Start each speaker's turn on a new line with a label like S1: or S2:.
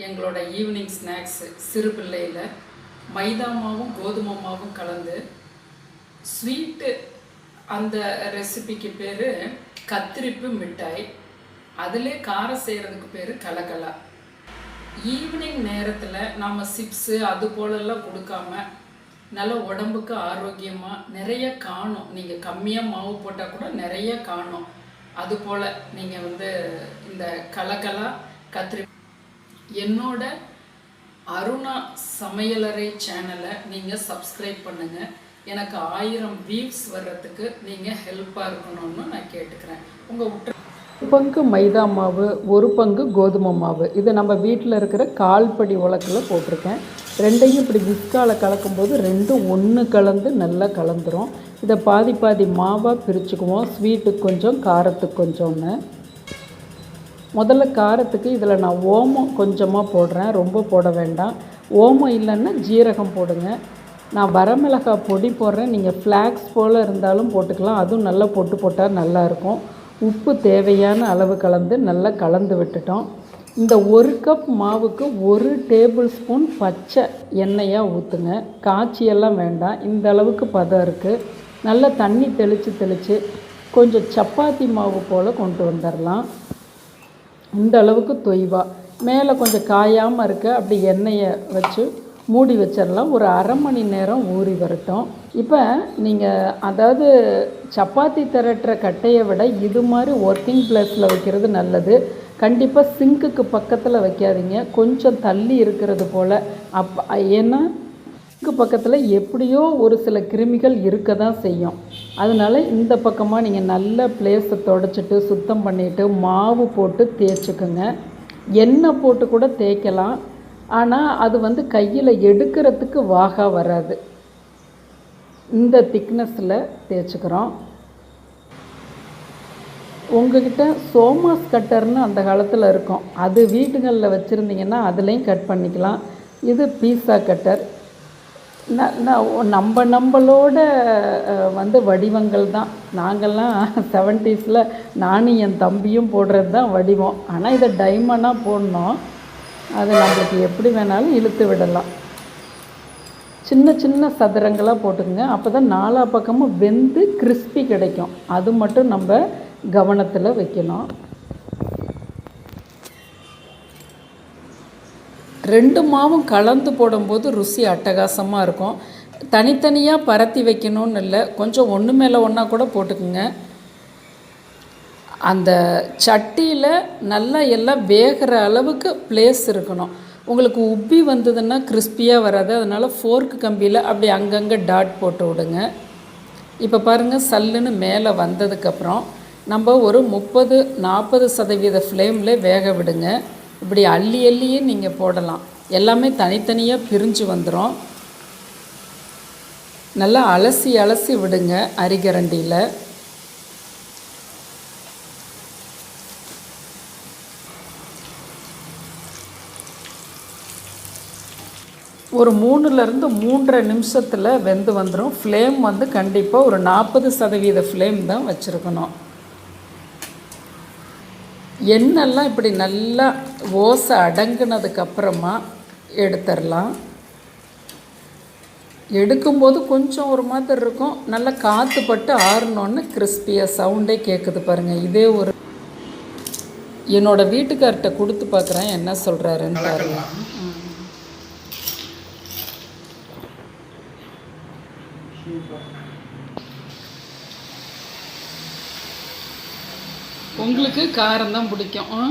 S1: எங்களோட evening snacks சிறு பிள்ளையில் மைதா மாவும் கோதுமை மாவும் கலந்து ஸ்வீட்டு. அந்த ரெசிபிக்கு பேர் கத்திரிப்பு மிட்டாய். அதிலே காரம் செய்கிறதுக்கு பேர் கலகலா. ஈவினிங் நேரத்தில் நாம் சிப்ஸு அது போலெல்லாம் கொடுக்காம நல்ல உடம்புக்கு ஆரோக்கியமாக நிறைய காணும். நீங்கள் கம்மியாக மாவு போட்டால் கூட நிறைய காணும். அதுபோல் நீங்கள் இந்த கலகலா கத்திரி என்னோட அருணா சமையலறை சேனலை நீங்கள் சப்ஸ்கிரைப் பண்ணுங்கள். எனக்கு 1000 வியூஸ் வர்றதுக்கு நீங்கள் ஹெல்ப்பாக இருக்கணும்னு நான் கேட்டுக்கிறேன். உங்கள்
S2: ஒரு பங்கு மைதா மாவு, ஒரு பங்கு கோதுமை மாவு, இதை நம்ம வீட்டில் இருக்கிற கால்படி உலக்கில் போட்டிருக்கேன். ரெண்டையும் இப்படி விஸ்கால கலக்கும்போது ரெண்டும் ஒன்று கலந்து நல்லா கலந்துரும். இதை பாதி பாதி மாவாக பிரிச்சுக்குவோம். ஸ்வீட்டுக்கு கொஞ்சம், காரத்துக்கு கொஞ்சம்னு. முதல்ல காரத்துக்கு இதில் நான் ஓமம் கொஞ்சமாக போடுறேன், ரொம்ப போட வேண்டாம். ஓமம் இல்லைன்னா ஜீரகம் போடுங்க. நான் வரமிளகாய் பொடி போடுறேன். நீங்கள் ஃப்ளாக்ஸ் போல் இருந்தாலும் போட்டுக்கலாம், அதுவும் நல்லா போட்டால் நல்லாயிருக்கும். உப்பு தேவையான அளவு கலந்து நல்லா கலந்து விட்டுட்டோம். இந்த 1 கப் மாவுக்கு 1 டேபிள் ஸ்பூன் பச்சை எண்ணெயாக ஊற்றுங்க. காய்ச்சியெல்லாம் வேண்டாம், இந்த அளவுக்கு பதம் இருக்குது. நல்லா தண்ணி தெளித்து கொஞ்சம் சப்பாத்தி மாவு போல் கொண்டு வந்துடலாம். இந்த அளவுக்கு தொய்வா மேலே கொஞ்சம் காயாமல் இருக்க அப்படி எண்ணெயை வச்சு மூடி வச்சிடலாம். ஒரு அரை மணி நேரம் ஊறி வரட்டும். இப்போ நீங்கள் அதாவது சப்பாத்தி திரட்டுற கட்டையை விட இது மாதிரி ஒர்க்கிங் பிளேஸில் வைக்கிறது நல்லது. கண்டிப்பாக சிங்க்குக்கு பக்கத்தில் வைக்காதீங்க, கொஞ்சம் தள்ளி இருக்கிறது போல். ஏன்னா பக்கத்தில் எப்படியோ ஒரு சில கிருமிகள் இருக்க தான் செய்யும். அதனால் இந்த பக்கமாக நீங்கள் நல்ல பிளேஸை தொடச்சிட்டு சுத்தம் பண்ணிவிட்டு மாவு போட்டு தேய்ச்சிக்குங்க. எண்ணெய் போட்டு கூட தேய்க்கலாம், ஆனால் அது கையில் எடுக்கிறதுக்கு வாகா வராது. இந்த திக்னஸில் தேய்ச்சிக்கிறோம். உங்கள்கிட்ட சோமாஸ் கட்டர்னு அந்த காலத்தில் இருக்கும், அது வீட்டுகளில் வச்சுருந்தீங்கன்னா அதுலேயும் கட் பண்ணிக்கலாம். இது பீஸா கட்டர். நம்மளோட வடிவங்கள் தான். நாங்கள்லாம் 70s நானும் என் தம்பியும் போடுறது தான் வடிவம். ஆனால் இதை டைமண்டாக போடணும், அது நம்மளுக்கு எப்படி வேணாலும் இழுத்து விடலாம். சின்ன சின்ன சதுரங்களாக போட்டுக்கோங்க, அப்போ தான் 4 பக்கமும் வெந்து கிறிஸ்பி கிடைக்கும். அது மட்டும் நம்ம கவனத்தில் வைக்கணும். 2 மாவும் கலந்து போடும்போது ருசி அட்டகாசமாக இருக்கும். தனித்தனியாக பரத்தி வைக்கணும்னு இல்லை, கொஞ்சம் ஒன்று மேலே ஒன்றா கூட போட்டுக்குங்க. அந்த சட்டியில் நல்லா எல்லாம் வேகிற அளவுக்கு பிளேஸ் இருக்கணும். உங்களுக்கு உப்பி வந்ததுன்னா கிறிஸ்பியாக வராது. அதனால் ஃபோர்க்கு கம்பியில் அப்படி அங்கங்கே டாட் போட்டு விடுங்க. இப்போ பாருங்கள், சல்லுன்னு மேலே வந்ததுக்கப்புறம் நம்ம ஒரு 30-40% ஃப்ளேமில் வேக விடுங்க. இப்படி அள்ளியே நீங்கள் போடலாம், எல்லாமே தனித்தனியாக பிரிஞ்சு வந்துடும். நல்லா அலசி விடுங்க அரிகரண்டியில். ஒரு 3லேருந்து 3.5 நிமிஷத்தில் வெந்து வந்துடும். ஃப்ளேம் கண்டிப்பாக ஒரு 40% ஃப்ளேம் தான் வச்சுருக்கணும். எண்ணெய்லாம் இப்படி நல்லா ஓசை அடங்கினதுக்கப்புறமா எடுத்துடலாம். எடுக்கும்போது கொஞ்சம் ஒரு மாதிரி இருக்கும், நல்லா காற்று பட்டு ஆறணுன்னு கிறிஸ்பியாக சவுண்டே கேட்குது பாருங்கள். இதே ஒரு என்னோடய வீட்டுக்கார்கிட்ட கொடுத்து பார்க்குறேன், என்ன சொல்கிறாருன்னு பாருங்க. உங்களுக்கு காரம் தான் பிடிக்கும்.